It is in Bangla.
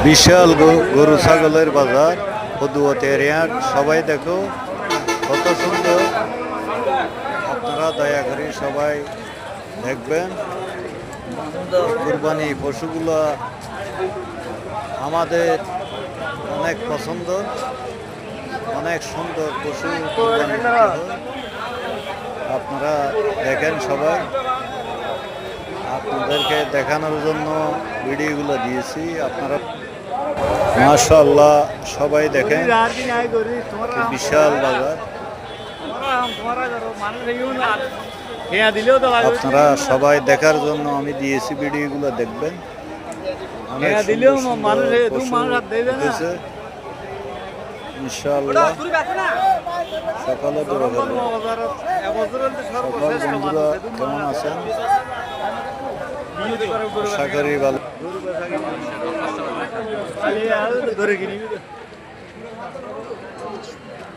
বিশাল গরু ছাগলের বাজার পদুয়াতে এরিয়ার সবাই দেখো কত সুন্দর। আপনারা দয়া করে সবাই দেখবেন। কুরবানি পশুগুলো আমাদের অনেক পছন্দ, অনেক সুন্দর পশু কুরবানি দিতে হয়। আপনারা দেখেন সবাই, আপনাদেরকে দেখানোর জন্য ভিডিওগুলো দিয়েছি। আপনারা মাশাআল্লাহ সবাই দেখেন, বিশাল বাজার। আপনারা সবাই দেখার জন্য আমি দিয়েছি, ভিডিওগুলো দেখবেন। অনেক সুন্দর সুন্দর পশু উঠেছে ইনশাআল্লাহ। সকালে দোয়া করবেন। সকল বন্ধুরা কেমন আছেন? আশা করি ভালো।